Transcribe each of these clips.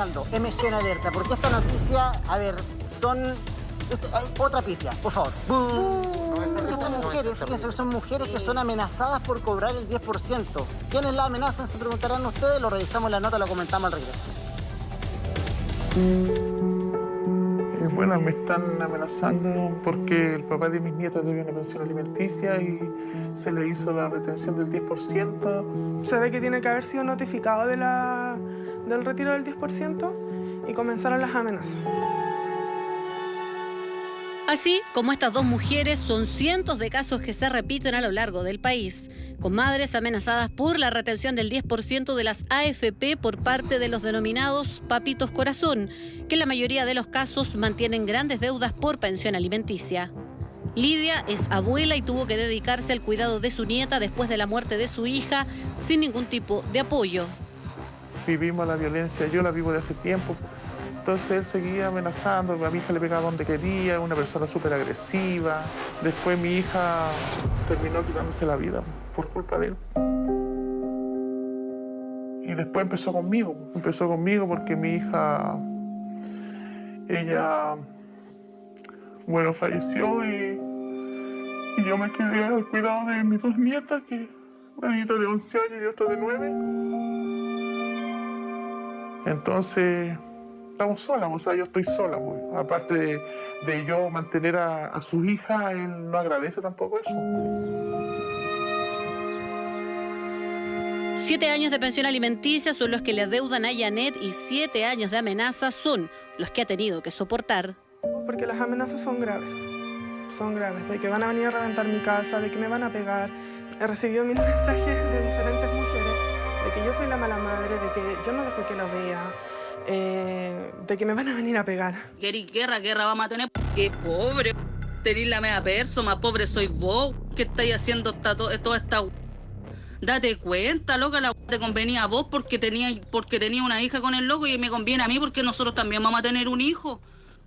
amenazando. MG en alerta, porque esta noticia, a ver, hay otra pifia, por favor. Estas mujeres, fíjense que son mujeres que son amenazadas por cobrar el 10%. ¿Quiénes la amenazan? Se preguntarán ustedes, lo revisamos en la nota, lo comentamos al regreso. Bueno, me están amenazando porque el papá de mis nietas debe una pensión alimenticia y se le hizo la retención del 10%. Se ve que tiene que haber sido notificado del retiro del 10% y comenzaron las amenazas. Así como estas dos mujeres, son cientos de casos que se repiten a lo largo del país, con madres amenazadas por la retención del 10% de las AFP por parte de los denominados papitos corazón, que en la mayoría de los casos mantienen grandes deudas por pensión alimenticia. Lidia es abuela y tuvo que dedicarse al cuidado de su nieta después de la muerte de su hija, sin ningún tipo de apoyo. Vivimos la violencia, yo la vivo de hace tiempo. Entonces él seguía amenazando, a mi hija le pegaba donde quería, una persona súper agresiva. Después mi hija terminó quitándose la vida por culpa de él. Y después empezó conmigo porque mi hija, ella, bueno, falleció y yo me quedé al cuidado de mis dos nietas, que una nieta de 11 años y otra de 9. Entonces estamos solas, o sea, yo estoy sola, pues. Aparte de yo mantener a su hija, él no agradece tampoco eso. 7 años de pensión alimenticia son los que le adeudan a Janet y 7 años de amenazas son los que ha tenido que soportar. Porque las amenazas son graves, de que van a venir a reventar mi casa, de que me van a pegar. He recibido 1000 mensajes de diferentes mujeres, de que yo soy la mala madre, de que yo no dejo que lo vea. De que me van a venir a pegar. Querí guerra vamos a tener. Qué pobre. Tenís la media perso, más pobre soy vos. ¿Qué estáis haciendo toda esta? Date cuenta, loca, la te convenía a vos porque tenía una hija con el loco y me conviene a mí porque nosotros también vamos a tener un hijo.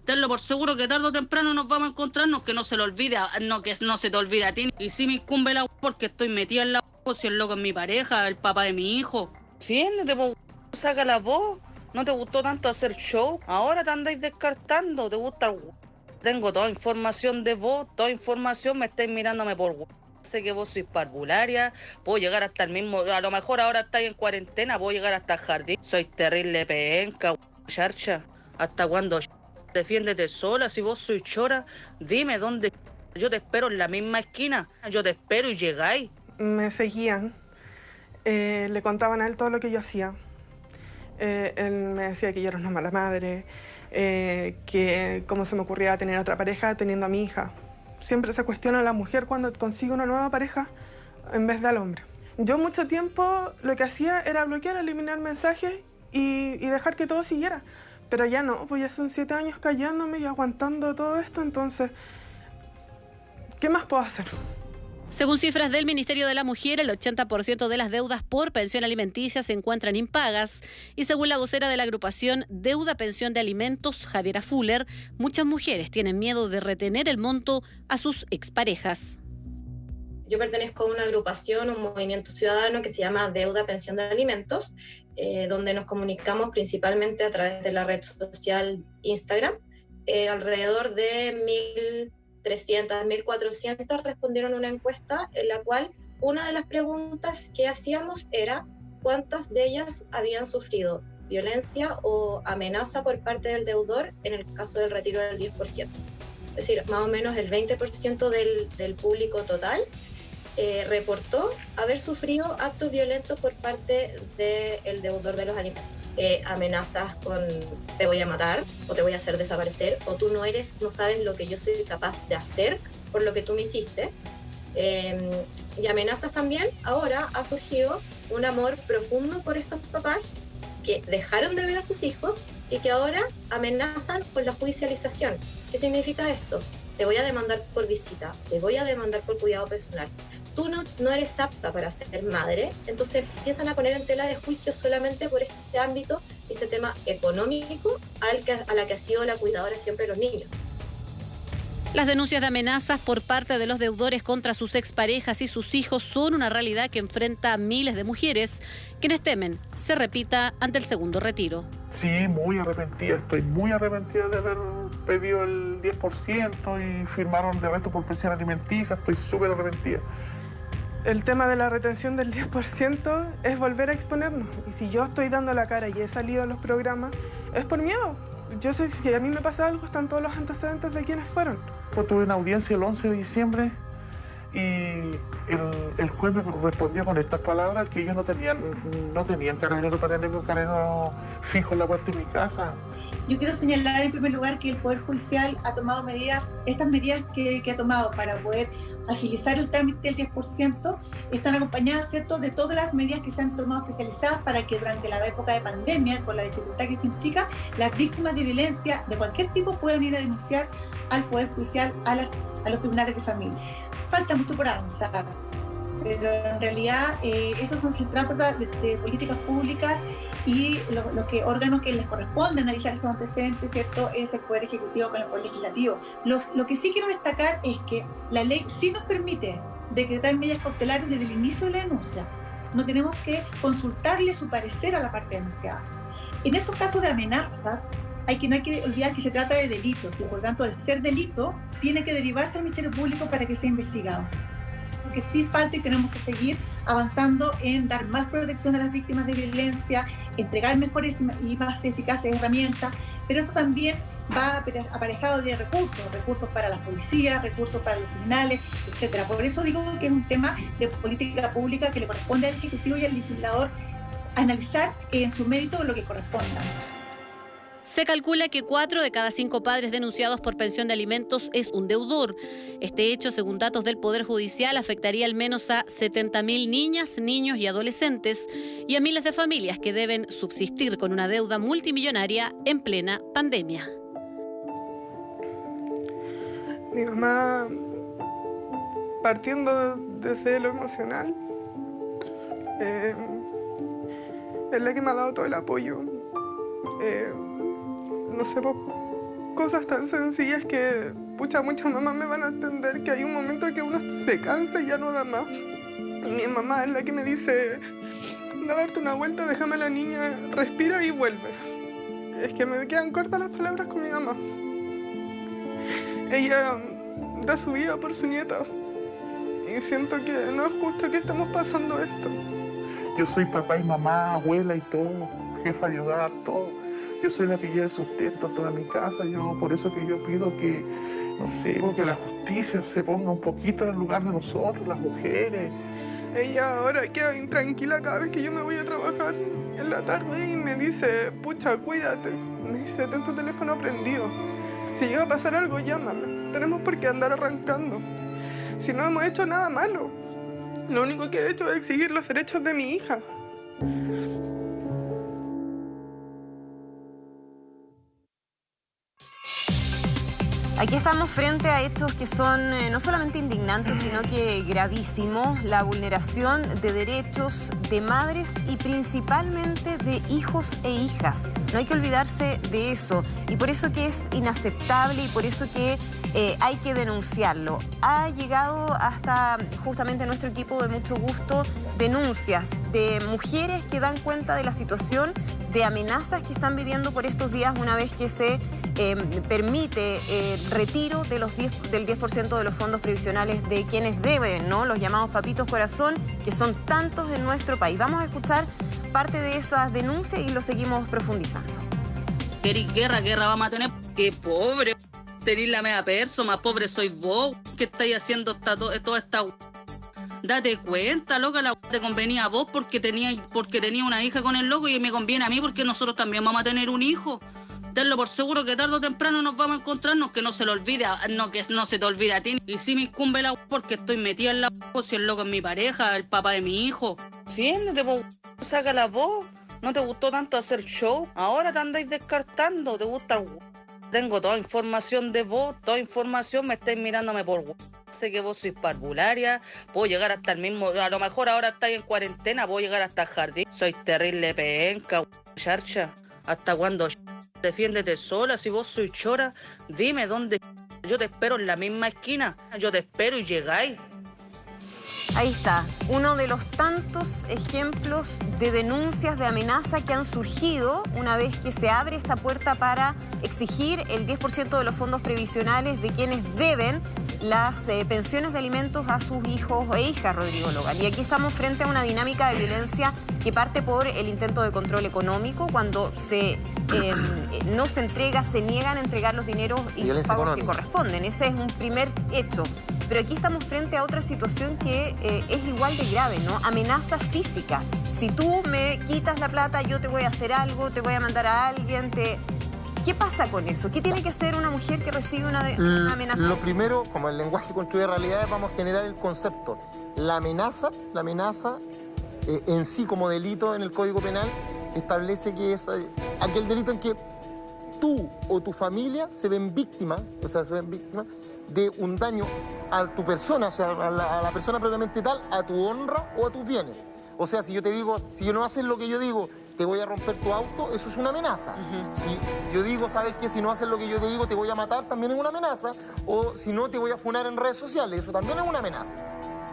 Tenlo por seguro que tarde o temprano nos vamos a encontrarnos, que no se lo olvide, que no se te olvide a ti. Y si me incumbe la porque estoy metida en la si el loco es mi pareja, el papá de mi hijo. Defiéndete, po, saca la voz. ¿No te gustó tanto hacer show? Ahora te andáis descartando. ¿Te gusta el... Tengo toda información de vos, toda información, me estáis mirándome por... Sé que vos sois parvularia, puedo llegar hasta el mismo... A lo mejor ahora estáis en cuarentena, puedo llegar hasta el jardín. Soy terrible penca, charcha. ¿Hasta cuándo? Defiéndete sola, si vos sois chora, dime dónde... Yo te espero en la misma esquina, yo te espero y llegáis. Me seguían, le contaban a él todo lo que yo hacía. Él me decía que yo era una mala madre, que cómo se me ocurría tener otra pareja teniendo a mi hija. Siempre se cuestiona a la mujer cuando consigue una nueva pareja en vez de al hombre. Yo mucho tiempo lo que hacía era bloquear, eliminar mensajes y dejar que todo siguiera. Pero ya no, pues ya son 7 años callándome y aguantando todo esto, entonces, ¿qué más puedo hacer? Según cifras del Ministerio de la Mujer, el 80% de las deudas por pensión alimenticia se encuentran impagas. Y según la vocera de la agrupación Deuda Pensión de Alimentos, Javiera Fuller, muchas mujeres tienen miedo de retener el monto a sus exparejas. Yo pertenezco a una agrupación, un movimiento ciudadano que se llama Deuda Pensión de Alimentos, donde nos comunicamos principalmente a través de la red social Instagram. Alrededor de 1.300, 1.400 respondieron una encuesta en la cual una de las preguntas que hacíamos era cuántas de ellas habían sufrido violencia o amenaza por parte del deudor en el caso del retiro del 10%. Es decir, más o menos el 20% del público total reportó haber sufrido actos violentos por parte del deudor de los alimentos. Amenazas con te voy a matar o te voy a hacer desaparecer o tú no sabes lo que yo soy capaz de hacer por lo que tú me hiciste. Y amenazas también, ahora ha surgido un amor profundo por estos papás que dejaron de ver a sus hijos y que ahora amenazan con la judicialización. ¿Qué significa esto? Te voy a demandar por visita, te voy a demandar por cuidado personal. Tú no eres apta para ser madre, entonces empiezan a poner en tela de juicio solamente por este ámbito, este tema económico a la que ha sido la cuidadora siempre de los niños. Las denuncias de amenazas por parte de los deudores contra sus exparejas y sus hijos son una realidad que enfrenta a miles de mujeres, quienes temen se repita ante el segundo retiro. Sí, muy arrepentida. Estoy muy arrepentida de haber pedido el 10% y firmaron de resto por pensión alimenticia. Estoy súper arrepentida. El tema de la retención del 10% es volver a exponernos. Y si yo estoy dando la cara y he salido en los programas, es por miedo. Yo sé que si a mí me pasa algo, están todos los antecedentes de quienes fueron. Pues tuve una audiencia el 11 de diciembre y el juez me respondió con estas palabras, que ellos no tenían carabinero para tener un carabinero fijo en la puerta de mi casa. Yo quiero señalar en primer lugar que el Poder Judicial ha tomado medidas, estas medidas que ha tomado para poder agilizar el trámite del 10%, están acompañadas, ¿cierto?, de todas las medidas que se han tomado especializadas para que durante la época de pandemia, con la dificultad que esto implica, las víctimas de violencia de cualquier tipo puedan ir a denunciar al Poder Judicial, a los tribunales de familia. Falta mucho por avanzar, pero en realidad esos son trampas de políticas públicas y los órganos que les corresponde analizar esos antecedentes, ¿cierto?, es el Poder Ejecutivo con el Poder Legislativo. Lo que sí quiero destacar es que la ley sí nos permite decretar medidas cautelares desde el inicio de la denuncia. No tenemos que consultarle su parecer a la parte denunciada. En estos casos de amenazas, no hay que olvidar que se trata de delitos y por tanto, al ser delito, tiene que derivarse al Ministerio Público para que sea investigado. Lo que sí falta y tenemos que seguir avanzando en dar más protección a las víctimas de violencia, entregar mejores y más eficaces herramientas, pero eso también va aparejado de recursos para las policías, recursos para los tribunales, etc. Por eso digo que es un tema de política pública que le corresponde al Ejecutivo y al legislador analizar en su mérito lo que corresponda. Se calcula que 4 de cada 5 padres denunciados por pensión de alimentos es un deudor. Este hecho, según datos del Poder Judicial, afectaría al menos a 70.000 niñas, niños y adolescentes y a miles de familias que deben subsistir con una deuda multimillonaria en plena pandemia. Mi mamá, partiendo desde lo emocional, es la que me ha dado todo el apoyo. No sé, cosas tan sencillas que, muchas mamás me van a entender que hay un momento en que uno se cansa y ya no da más. Y mi mamá es la que me dice, anda a darte una vuelta, déjame a la niña, respira y vuelve. Es que me quedan cortas las palabras con mi mamá. Ella da su vida por su nieta y siento que no es justo que estemos pasando esto. Yo soy papá y mamá, abuela y todo, jefa de hogar, todo. Yo soy la que lleva el sustento a toda mi casa. Por eso que yo pido que, no sé, que la justicia se ponga un poquito en el lugar de nosotros, las mujeres. Ella ahora queda intranquila cada vez que yo me voy a trabajar en la tarde y me dice, pucha, cuídate. Me dice, ten tu teléfono prendido. Si llega a pasar algo, llámame. Tenemos por qué andar arrancando. Si no hemos hecho nada malo. Lo único que he hecho es exigir los derechos de mi hija. Aquí estamos frente a hechos que son no solamente indignantes, sino que gravísimos. La vulneración de derechos de madres y principalmente de hijos e hijas. No hay que olvidarse de eso. Y por eso que es inaceptable y por eso que hay que denunciarlo. Ha llegado hasta justamente nuestro equipo de Mucho Gusto denuncias de mujeres que dan cuenta de la situación, de amenazas que están viviendo por estos días una vez que se permite retiro de del 10% de los fondos previsionales de quienes deben, ¿no? Los llamados papitos corazón, que son tantos en nuestro país. Vamos a escuchar parte de esas denuncias y lo seguimos profundizando. Queréis guerra vamos a tener. ¡Qué pobre! Tenéis la media perso, más pobre sois vos. ¿Qué estáis haciendo toda esta? Date cuenta, loca, la te convenía a vos porque tenía una hija con el loco y me conviene a mí porque nosotros también vamos a tener un hijo. Tenlo por seguro que tarde o temprano nos vamos a encontrarnos, que no se lo olvide, que no se te olvide a ti. Y si me incumbe la porque estoy metida en la si el loco es mi pareja, el papá de mi hijo. Defiéndete, saca la voz. ¿No te gustó tanto hacer show? Ahora te andáis descartando, ¿te gusta el Tengo toda información de vos, toda información, me estáis mirándome por sé que vos sois parvularia, puedo llegar hasta el mismo, a lo mejor ahora estáis en cuarentena, puedo llegar hasta el jardín. Soy terrible penca, charcha. ¿Hasta cuándo? Defiéndete sola, si vos sois chora, dime dónde. Yo te espero en la misma esquina, yo te espero y llegáis. Ahí está, uno de los tantos ejemplos de denuncias de amenaza que han surgido una vez que se abre esta puerta para exigir el 10% de los fondos previsionales de quienes deben las pensiones de alimentos a sus hijos e hijas, Rodrigo Logan. Y aquí estamos frente a una dinámica de violencia que parte por el intento de control económico, cuando no se entrega, se niegan a entregar los dineros y los pagos que corresponden. Ese es un primer hecho. Pero aquí estamos frente a otra situación que es igual de grave, ¿no? Amenaza física. Si tú me quitas la plata, yo te voy a hacer algo, te voy a mandar a alguien, ¿Qué pasa con eso? ¿Qué tiene que hacer una mujer que recibe una amenaza? Lo primero, como el lenguaje construye realidades, vamos a generar el concepto. La amenaza en sí como delito en el Código Penal establece que es aquel delito en que tú o tu familia se ven víctimas, de un daño a tu persona, o sea, a la persona propiamente tal, a tu honra o a tus bienes. O sea, si yo te digo, si no haces lo que yo digo, te voy a romper tu auto, eso es una amenaza. Si yo digo, ¿sabes qué? Si no haces lo que yo te digo, te voy a matar, también es una amenaza. O si no, te voy a funar en redes sociales, eso también es una amenaza.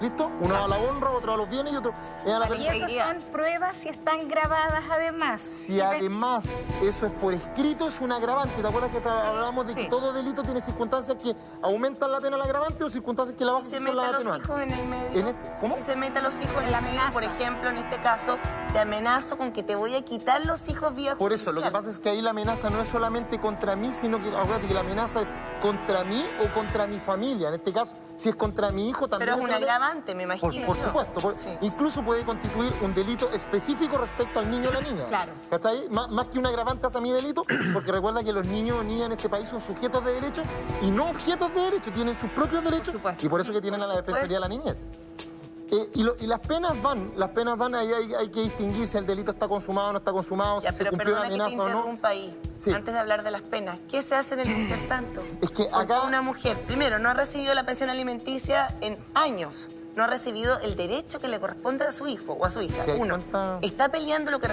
¿Listo? Uno a la honra, otro a los bienes y otro a la persona. Y esas son pruebas y están grabadas además. Si además eso es por escrito, es un agravante. ¿Te acuerdas que hablábamos de que todo delito tiene circunstancias que aumentan la pena al agravante o circunstancias que la bajan son las atenuantes? Si se meten a los hijos en el medio. ¿Cómo? Si se meten a los hijos en la amenaza. Por ejemplo, en este caso, te amenazo con que te voy a quitar los hijos vía judicial. Por eso, lo que pasa es que ahí la amenaza no es solamente contra mí, sino que, acuérdate que la amenaza es contra mí o contra mi familia. En este caso, si es contra mi hijo, también pero es un agravante, me imagino. Por supuesto. Sí. Incluso puede constituir un delito específico respecto al niño o la niña. Claro. ¿Cachai? Más que un agravante hacia mi delito, porque recuerda que los niños o niñas en este país son sujetos de derecho y no objetos de derecho, tienen sus propios derechos y por eso que tienen a la Defensoría de la Niñez. Y las penas van, ahí hay que distinguir si el delito está consumado o no está consumado, si se cumplió una amenaza o no. Sí. Antes de hablar de las penas, ¿qué se hace en el intertanto? Es que porque acá una mujer, primero, no ha recibido la pensión alimenticia en años, no ha recibido el derecho que le corresponde a su hijo o a su hija. Uno, está peleando lo que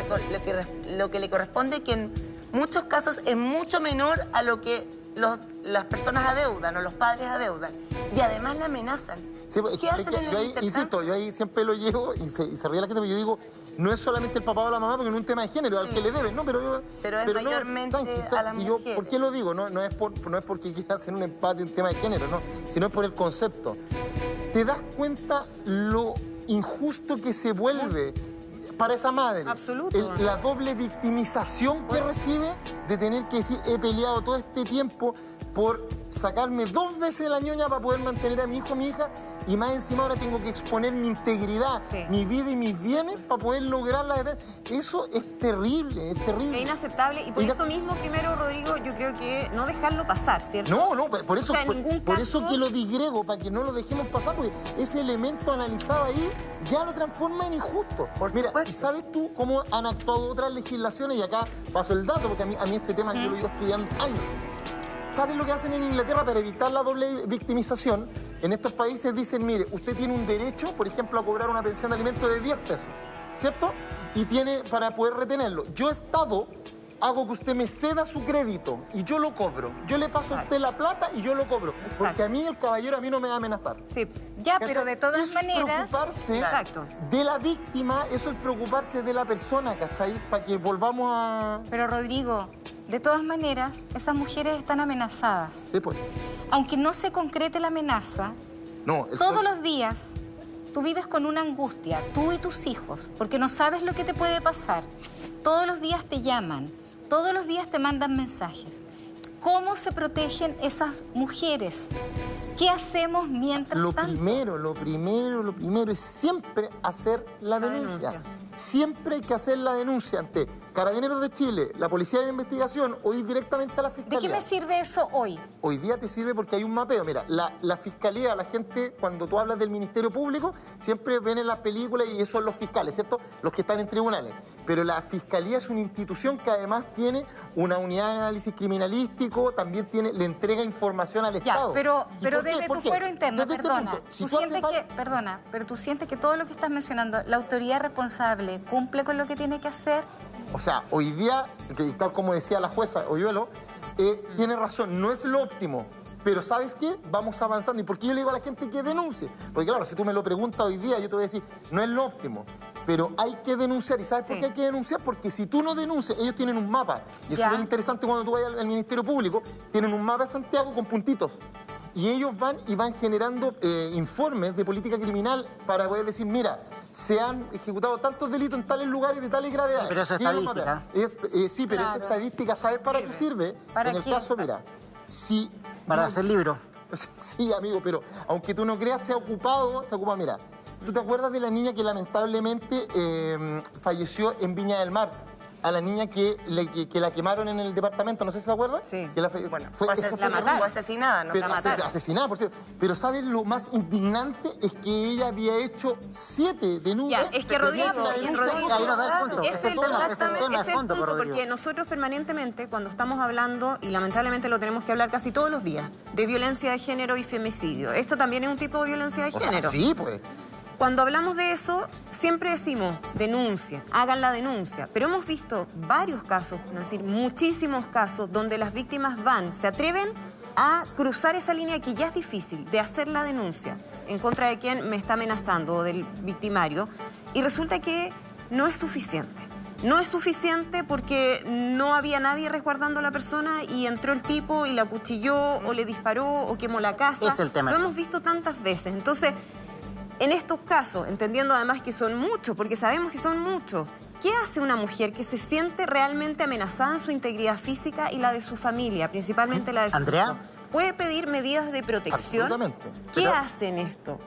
le corresponde, que en muchos casos es mucho menor a lo que las personas adeudan o los padres adeudan. Y además la amenazan. Sí, ¿Qué hacen en el intertanto? Insisto, yo ahí siempre lo llevo y se ríe la gente, pero yo digo, no es solamente el papá o la mamá, porque no es un tema de género, al que le deben, ¿no? Pero es mayormente a las mujeres. ¿Por qué lo digo? No es porque quiera hacer un empate en tema de género, no, sino por el concepto. ¿Te das cuenta lo injusto que se vuelve para esa madre? Absoluto. La doble victimización que recibe de tener que decir, he peleado todo este tiempo por sacarme 2 veces la ñoña para poder mantener a mi hijo o mi hija, y más encima ahora tengo que exponer mi integridad, mi vida y mis bienes para poder lograr la defensa. Eso es terrible, es terrible. Es inaceptable y por eso mismo, primero, Rodrigo, yo creo que no dejarlo pasar, ¿cierto? No, por eso, por eso que lo digrego, para que no lo dejemos pasar, porque ese elemento analizado ahí ya lo transforma en injusto. Mira, ¿y sabes tú cómo han actuado otras legislaciones? Y acá paso el dato, porque a mí este tema yo lo llevo estudiando años. ¿Sabes lo que hacen en Inglaterra para evitar la doble victimización? En estos países dicen, mire, usted tiene un derecho, por ejemplo, a cobrar una pensión de alimentos de 10 pesos, ¿cierto? Y tiene para poder retenerlo. Yo, Estado, hago que usted me ceda su crédito y yo lo cobro. Yo le paso a usted la plata y yo lo cobro. Exacto. Porque a mí, el caballero, a mí no me va a amenazar. Sí. Ya, pero de todas maneras... Es preocuparse de la víctima, eso es preocuparse de la persona, ¿cachai? Para que volvamos a... Pero, Rodrigo, de todas maneras, esas mujeres están amenazadas. Sí, pues. Aunque no se concrete la amenaza, todos los días tú vives con una angustia, tú y tus hijos, porque no sabes lo que te puede pasar. Todos los días te llaman, todos los días te mandan mensajes. ¿Cómo se protegen esas mujeres? ¿Qué hacemos mientras tanto? Lo primero es siempre hacer la denuncia. Siempre hay que hacer la denuncia ante Carabineros de Chile, la Policía de Investigación o ir directamente a la Fiscalía. ¿De qué me sirve eso hoy? Hoy día te sirve porque hay un mapeo. Mira, la Fiscalía, la gente, cuando tú hablas del Ministerio Público, siempre ven en las películas y esos son los fiscales, ¿cierto? Los que están en tribunales. Pero la Fiscalía es una institución que además tiene una unidad de análisis criminalístico, también le entrega información al Estado. Pero desde tu fuero interno, perdona. Pero tú sientes que todo lo que estás mencionando, la autoridad responsable cumple con lo que tiene que hacer. O sea, hoy día, tal como decía la jueza Oyuelo, tiene razón, no es lo óptimo, Pero ¿sabes qué? Vamos avanzando. ¿Y por qué yo le digo a la gente que denuncie? Porque claro, si tú me lo preguntas hoy día, yo te voy a decir, no es lo óptimo, pero hay que denunciar. ¿Y sabes por qué hay que denunciar? Porque si tú no denuncias, ellos tienen un mapa. Y es súper interesante cuando tú vayas al Ministerio Público, tienen un mapa de Santiago con puntitos. Y ellos van generando informes de política criminal para poder decir, mira, se han ejecutado tantos delitos en tales lugares de tales gravedades. Sí, pero eso es estadística. Sí, pero esa estadística, ¿sabes para qué sirve? ¿Para en el qué? caso, mira, si... Para hacer libros. Sí, amigo, pero aunque tú no creas, se ocupa, mira. ¿Tú te acuerdas de la niña que lamentablemente falleció en Viña del Mar? A la niña que la quemaron en el departamento, no sé si se acuerdan. Sí. Fue asesinada, no la mataron. Asesinada, por cierto. Pero ¿sabes lo más indignante? Es que ella había hecho 7 denuncias. Es que Rodrigo, es el punto, porque nosotros permanentemente, cuando estamos hablando, y lamentablemente lo tenemos que hablar casi todos los días, de violencia de género y femicidio. Esto también es un tipo de violencia de género. Sí, pues. Cuando hablamos de eso, siempre decimos, denuncia, hagan la denuncia. Pero hemos visto varios casos, no decir, muchísimos casos, donde las víctimas se atreven a cruzar esa línea que ya es difícil, de hacer la denuncia en contra de quien me está amenazando, o del victimario, y resulta que no es suficiente. No es suficiente porque no había nadie resguardando a la persona y entró el tipo y la acuchilló, o le disparó, o quemó la casa. Es el tema. Lo hemos visto tantas veces. Entonces, en estos casos, entendiendo además que son muchos, porque sabemos que son muchos, ¿qué hace una mujer que se siente realmente amenazada en su integridad física y la de su familia, principalmente la de su Andrea, hijo? ¿Puede pedir medidas de protección? Absolutamente. ¿Qué hacen esto?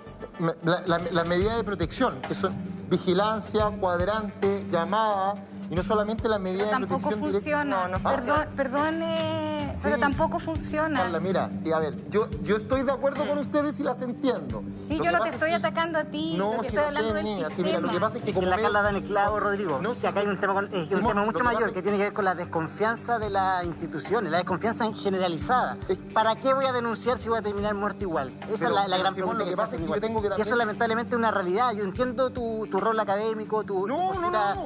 Las medidas de protección, que son vigilancia, cuadrante, llamada, y no solamente las medidas de protección directa. No funciona. Perdone, sí, pero tampoco funciona. Carla, mira, sí, a ver, yo estoy de acuerdo con ustedes y las entiendo. Sí, yo no te estoy atacando a ti, no, lo que estoy hablando del sistema. Sí, mira, lo que pasa es que como la Carla da en el clavo, Rodrigo. No, si acá hay un tema, un tema mucho mayor que tiene que ver con la desconfianza de las instituciones, la desconfianza generalizada. ¿Para qué voy a denunciar si voy a terminar muerto igual? Esa es la gran pregunta. Lo que pasa es que yo tengo que también... Y eso lamentablemente es una realidad. Yo entiendo tu rol académico, tu postura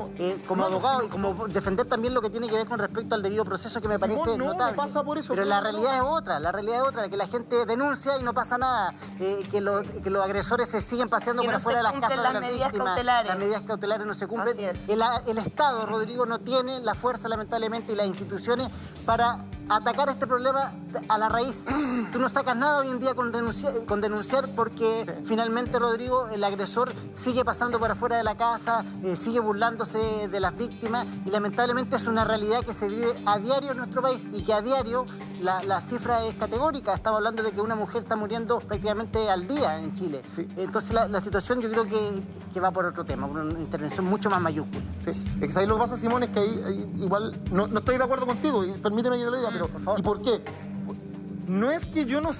como abogado y como defender también lo que tiene que ver con respecto al debido proceso, que me parece notable. Pasa por eso, pero la realidad es otra, que la gente denuncia y no pasa nada, que los agresores se siguen paseando por afuera de las casas de las víctimas. Las medidas cautelares no se cumplen. El Estado, Rodrigo, no tiene la fuerza, lamentablemente, y las instituciones para atacar este problema a la raíz. Tú no sacas nada hoy en día con denunciar porque finalmente, Rodrigo, el agresor sigue pasando por afuera de la casa, sigue burlándose de las víctimas, y lamentablemente es una realidad que se vive a diario en nuestro país, y que a diario la cifra es categórica. Estamos hablando de que una mujer está muriendo prácticamente al día en Chile. Sí. Entonces la situación yo creo que va por otro tema, por una intervención mucho más mayúscula. Sí. Es que ahí lo que pasa, Simón, es que ahí igual no estoy de acuerdo contigo, y permíteme que te lo diga, pero ¿y por qué? No es que yo no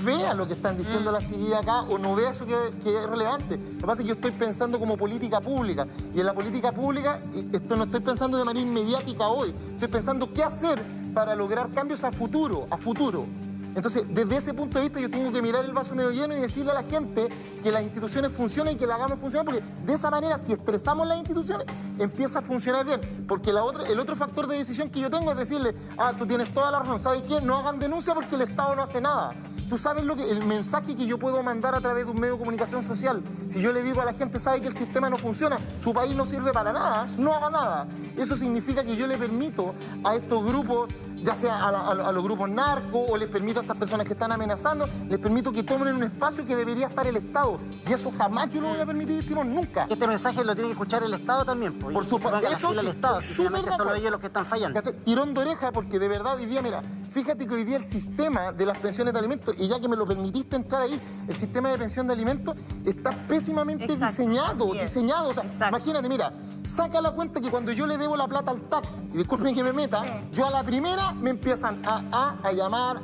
vea lo que están diciendo las chiquillas acá, o no vea eso que es relevante. Lo que pasa es que yo estoy pensando como política pública, y en la política pública esto no estoy pensando de manera inmediática hoy, estoy pensando qué hacer para lograr cambios a futuro. Entonces, desde ese punto de vista, yo tengo que mirar el vaso medio lleno y decirle a la gente que las instituciones funcionen y que las hagamos funcionar, porque de esa manera, si expresamos las instituciones, empieza a funcionar bien. Porque el otro factor de decisión que yo tengo es decirle, tú tienes toda la razón, ¿sabes qué? No hagan denuncia porque el Estado no hace nada. Tú sabes el mensaje que yo puedo mandar a través de un medio de comunicación social. Si yo le digo a la gente, sabe que el sistema no funciona, su país no sirve para nada, no haga nada. Eso significa que yo le permito a estos grupos, ya sea a los grupos narcos, o les permito a estas personas que están amenazando, les permito que tomen un espacio que debería estar el Estado. Y eso jamás yo lo voy a permitir, Simón, nunca. Este mensaje lo tiene que escuchar el Estado también. Por supuesto, eso sí, el Estado, súper son ellos los que están fallando. Tirón de oreja, porque de verdad hoy día, mira, fíjate que hoy día el sistema de las pensiones de alimentos, y ya que me lo permitiste entrar ahí, el sistema de pensión de alimentos está pésimamente diseñado. O sea, imagínate, mira, saca la cuenta que cuando yo le debo la plata al TAC, y disculpen que me meta, yo a la primera me empiezan a llamar.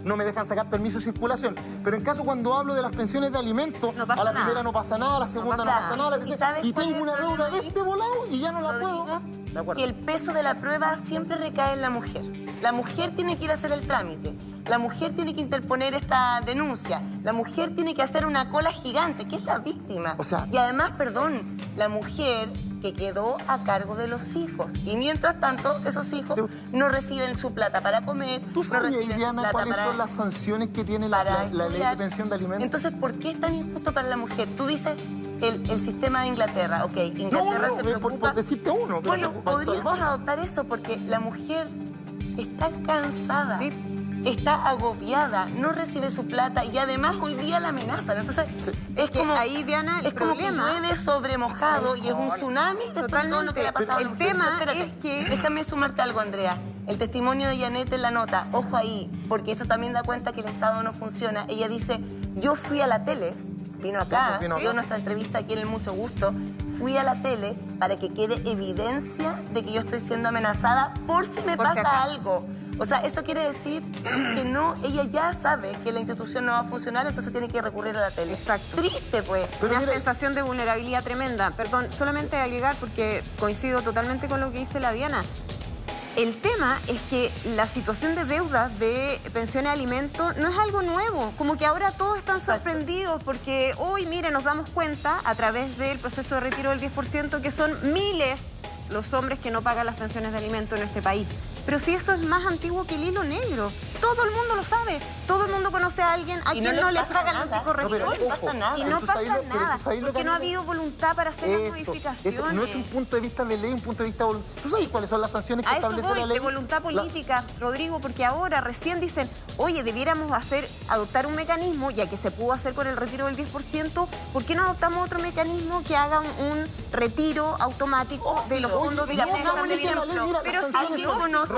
No me dejan sacar permiso de circulación. Pero en caso cuando hablo de las pensiones de alimentos, a la primera no pasa nada, a la segunda no pasa nada, y tengo una deuda de este volado y ya no la puedo. Que el peso de la prueba siempre recae en la mujer. La mujer tiene que ir a hacer el trámite. La mujer tiene que interponer esta denuncia. La mujer tiene que hacer una cola gigante, que es la víctima. O sea, y además, perdón, la mujer que quedó a cargo de los hijos. Y mientras tanto, esos hijos no reciben su plata para comer. ¿Tú sabes, Diana, cuáles son las sanciones que tiene la ley de pensión de alimentos? Entonces, ¿por qué es tan injusto para la mujer? Tú dices el sistema de Inglaterra. Ok, Inglaterra se preocupa... por decirte uno. Bueno, podríamos adoptar eso porque la mujer está cansada. Sí. Está agobiada, no recibe su plata y además hoy día la amenazan. Entonces, es como ahí, Diana, el problema que llueve sobre mojado y es un tsunami después de todo lo que le ha pasado. El tema es que... Déjame sumarte algo, Andrea. El testimonio de Janet en la nota, ojo ahí, porque eso también da cuenta que el Estado no funciona. Ella dice, yo fui a la tele, vino acá, dio nuestra entrevista aquí en El Mucho Gusto, fui a la tele para que quede evidencia de que yo estoy siendo amenazada por si me pasa algo. O sea, eso quiere decir que no, ella ya sabe que la institución no va a funcionar, entonces tiene que recurrir a la tele. Exacto. Triste, pues. Una sensación de vulnerabilidad tremenda. Perdón, solamente agregar, porque coincido totalmente con lo que dice la Diana. El tema es que la situación de deuda de pensiones de alimentos no es algo nuevo. Como que ahora todos están sorprendidos porque hoy, mire, nos damos cuenta a través del proceso de retiro del 10% que son miles los hombres que no pagan las pensiones de alimentos en este país. Pero si eso es más antiguo que el hilo negro, todo el mundo lo sabe. Todo el mundo conoce a alguien a quien no le pagan los tipos retiro. No pasa nada. Y no pasa nada, porque no ha habido voluntad para hacer las modificaciones. No es un punto de vista de ley, un punto de vista voluntario. ¿Tú sabes cuáles son las sanciones que establece la ley? De voluntad política, Rodrigo, porque ahora recién dicen, oye, debiéramos adoptar un mecanismo, ya que se pudo hacer con el retiro del 10%, ¿por qué no adoptamos otro mecanismo que haga un retiro automático de los fondos de Pero si alguien conoce,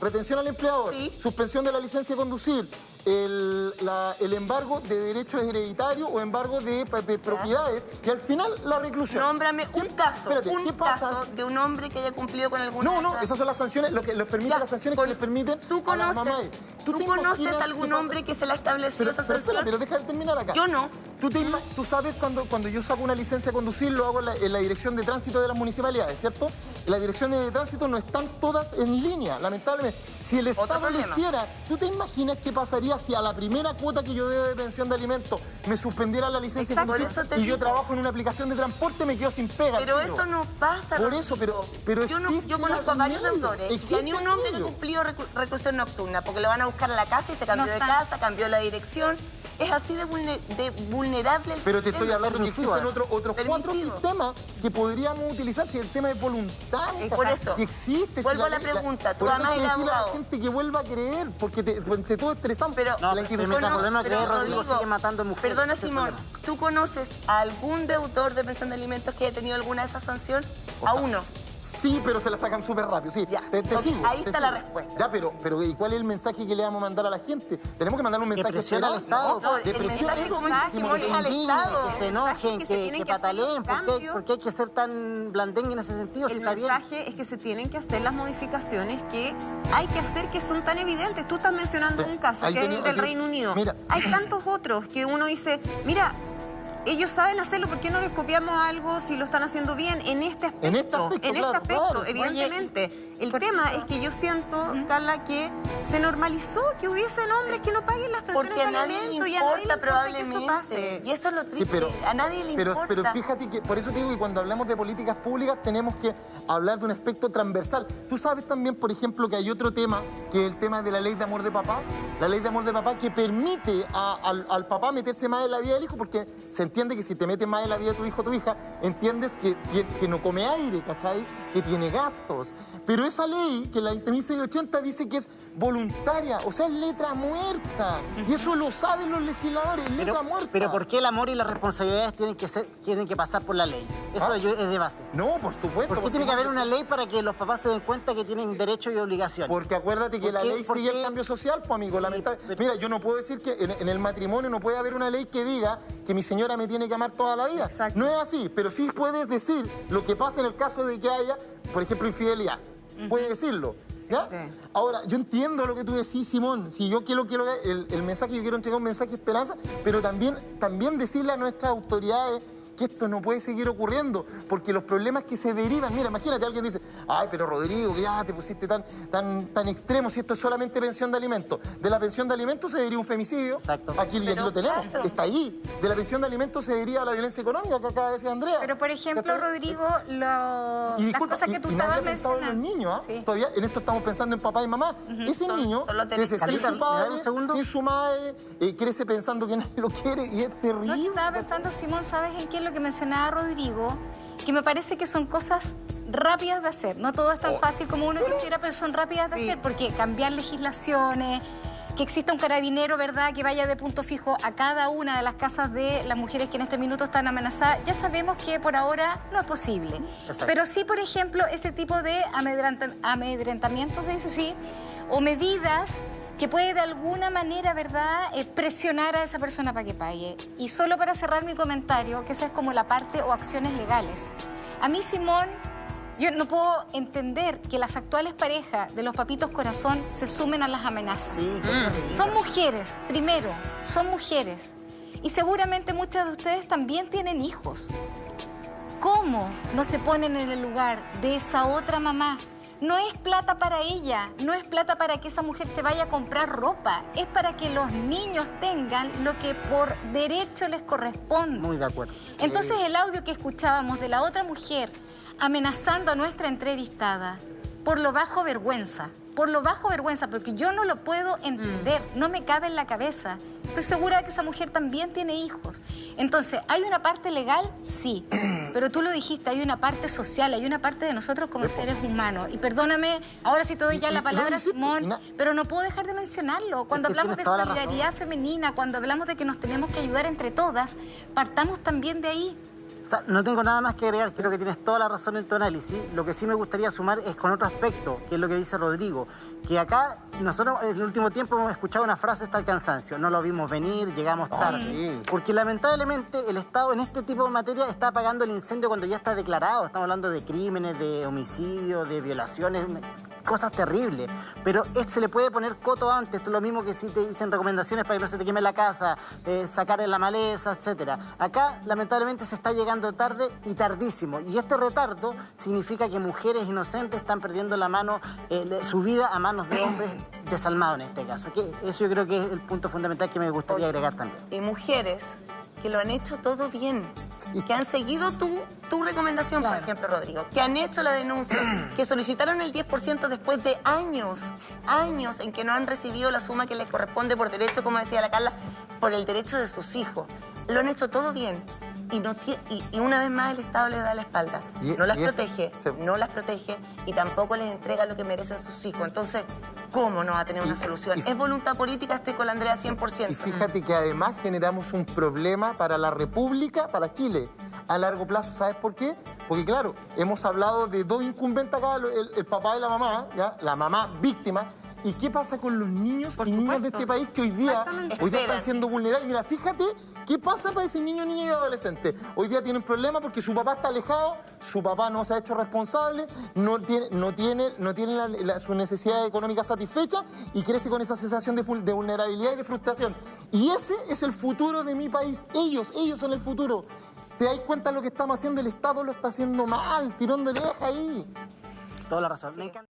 retención al empleador, suspensión de la licencia de conducir, el embargo de derechos hereditarios o embargo de propiedades y al final la reclusión. Nómbrame un caso, caso de un hombre que haya cumplido con alguna de esas. Esas son las sanciones, lo que les permite las sanciones que les permiten a las mamás. ¿Tú conoces algún hombre que se le ha establecido esa sanción? Pero deja de terminar acá. Yo no. Tú sabes cuando yo saco una licencia de conducir, lo hago en la dirección de tránsito de las municipalidades, ¿cierto? Las direcciones de tránsito no están todas en línea, lamentablemente. Si el Estado lo hiciera, ¿tú te imaginas qué pasaría si a la primera cuota que yo debo de pensión de alimentos me suspendiera la licencia de conducir y yo trabajo en una aplicación de transporte, me quedo sin pega? Pero eso no pasa. Por eso, pero yo conozco a varios deudores y a ni un hombre que cumplió reclusión nocturna porque lo van a buscar a la casa y se cambió de casa, cambió la dirección. Es así de vulnerable el Pero te estoy hablando que existen otros Permisivo. 4 sistemas que podríamos utilizar si el tema es voluntario. Por eso. Si existe. Vuelvo a la pregunta. Tú además eres decirle a la abogado. gente que vuelva a creer, porque entre todos estresamos. Pero la institución. El problema es que Rodrigo sigue matando mujeres. Perdona, Simón, ¿tú conoces a algún deudor de pensión de alimentos que haya tenido alguna de esas sanciones? A uno. Sí, pero se la sacan súper rápido, sí. Ya. Te sigo. Ahí está la respuesta. Ya, pero ¿y cuál es el mensaje que le vamos a mandar a la gente? Tenemos que mandar un mensaje al Estado. De presión al Estado. Que se enojen, que pataleen. ¿Por qué hay que ser tan blandengue en ese sentido? El mensaje es que se tienen que hacer las modificaciones que hay que hacer, que son tan evidentes. Tú estás mencionando un caso, que es el del Reino Unido. Mira. Hay tantos otros que uno dice, mira, ellos saben hacerlo, ¿por qué no les copiamos algo si lo están haciendo bien en este aspecto? En este aspecto, evidentemente. El tema es que yo siento, Carla, que se normalizó que hubiesen hombres que no paguen las pensiones de alimentos y a nadie le importa que eso pase. Y eso es lo triste, a nadie le importa. Pero fíjate que, por eso te digo que cuando hablamos de políticas públicas tenemos que hablar de un aspecto transversal. Tú sabes también, por ejemplo, que hay otro tema, que es el tema de la ley de amor de papá. La ley de amor de papá que permite al papá meterse más en la vida del hijo, porque se entiende que si te metes más en la vida de tu hijo o tu hija, entiendes que no come aire, ¿cachai? Que tiene gastos. Pero esa ley, que la 1680 dice que es voluntaria, o sea, es letra muerta. Y eso lo saben los legisladores, es letra muerta. Pero ¿por qué el amor y las responsabilidades tienen que pasar por la ley? Eso es de base. No, por supuesto. ¿Por qué tiene que haber una ley para que los papás se den cuenta que tienen derechos y obligaciones? Porque acuérdate que la ley sigue el cambio social, pues, amigo, lamentablemente. Mira, yo no puedo decir que en el matrimonio no puede haber una ley que diga que mi señora me tiene que amar toda la vida. Exacto. No es así, pero sí puedes decir lo que pasa en el caso de que haya, por ejemplo, infidelidad. Puedes decirlo. ¿Ya? Sí. Ahora, yo entiendo lo que tú decís, Simón. Si yo quiero el mensaje, yo quiero entregar un mensaje de esperanza, pero también decirle a nuestras autoridades que esto no puede seguir ocurriendo, porque los problemas que se derivan, mira, imagínate, alguien dice, ay, pero Rodrigo, que ya te pusiste tan extremo, si esto es solamente pensión de alimentos. De la pensión de alimentos se deriva un femicidio. Exacto. Aquí lo tenemos, claro. Está ahí. De la pensión de alimentos se deriva la violencia económica, que acaba de decir Andrea. Pero, por ejemplo, Rodrigo, las cosas que tú estabas mencionando. En los niños, ¿eh? Sí. Todavía en esto estamos pensando en papá y mamá. Ese niño crece sin su padre, sin su madre, crece pensando que nadie lo quiere y es terrible. No, estaba pensando, Simón, ¿sabes en qué es lo que mencionaba Rodrigo? Que me parece que son cosas rápidas de hacer. No todo es tan fácil como uno quisiera, pero son rápidas de hacer, porque cambiar legislaciones, que exista un carabinero, ¿verdad?, que vaya de punto fijo a cada una de las casas de las mujeres que en este minuto están amenazadas, ya sabemos que por ahora no es posible. Exacto. Pero sí, por ejemplo, ese tipo de amedrentamientos, dice sí, o medidas que puede de alguna manera, ¿verdad?, presionar a esa persona para que pague. Y solo para cerrar mi comentario, que esa es como la parte o acciones legales. A mí, Simón, yo no puedo entender que las actuales parejas de los papitos corazón se sumen a las amenazas. Sí, son mujeres, primero, son mujeres. Y seguramente muchas de ustedes también tienen hijos. ¿Cómo no se ponen en el lugar de esa otra mamá? No es plata para ella, no es plata para que esa mujer se vaya a comprar ropa, es para que los niños tengan lo que por derecho les corresponde. Muy de acuerdo. Entonces el audio que escuchábamos de la otra mujer amenazando a nuestra entrevistada por lo bajo vergüenza, porque yo no lo puedo entender, no me cabe en la cabeza. Estoy segura de que esa mujer también tiene hijos. Entonces, ¿hay una parte legal? Sí. Pero tú lo dijiste, hay una parte social, hay una parte de nosotros como seres humanos. Y perdóname, ahora sí te doy ya la palabra, Simón, pero no puedo dejar de mencionarlo. Cuando hablamos de solidaridad femenina, cuando hablamos de que nos tenemos que ayudar entre todas, partamos también de ahí. O sea, no tengo nada más que agregar, creo que tienes toda la razón en tu análisis. Lo que sí me gustaría sumar es con otro aspecto, que es lo que dice Rodrigo, que acá nosotros en el último tiempo hemos escuchado una frase hasta el cansancio, no lo vimos venir, llegamos tarde. Porque lamentablemente el Estado en este tipo de materia está apagando el incendio cuando ya está declarado. Estamos hablando de crímenes, de homicidios, de violaciones, cosas terribles. Pero se le puede poner coto antes, esto es lo mismo que si te dicen recomendaciones para que no se te queme la casa, sacar en la maleza, etcétera. Acá lamentablemente se está llegando tarde y tardísimo. Y este retardo significa que mujeres inocentes están perdiendo su vida a manos de hombres desalmados en este caso. Eso yo creo que es el punto fundamental que me gustaría agregar también. Y mujeres que lo han hecho todo bien, que han seguido tu recomendación, por ejemplo, Rodrigo, que han hecho la denuncia, que solicitaron el 10% después de años en que no han recibido la suma que les corresponde por derecho, como decía la Carla, por el derecho de sus hijos. Lo han hecho todo bien. Y una vez más el Estado les da la espalda. No las protege y tampoco les entrega lo que merecen sus hijos. Entonces, ¿cómo no va a tener una solución? Es voluntad política, estoy con la Andrea 100%. Y fíjate que además generamos un problema para la República, para Chile, a largo plazo. ¿Sabes por qué? Porque claro, hemos hablado de dos incumbentes acá, el papá y la mamá, ¿ya? La mamá víctima. ¿Y qué pasa con los niños y niñas de este país que hoy día están siendo vulnerables? Mira, fíjate qué pasa para ese niño y adolescente. Hoy día tienen problemas porque su papá está alejado, su papá no se ha hecho responsable, no tiene su necesidad económica satisfecha y crece con esa sensación de vulnerabilidad y de frustración. Y ese es el futuro de mi país. Ellos son el futuro. ¿Te das cuenta de lo que estamos haciendo? El Estado lo está haciendo mal, tirón de oreja ahí. Toda la razón. Me encanta.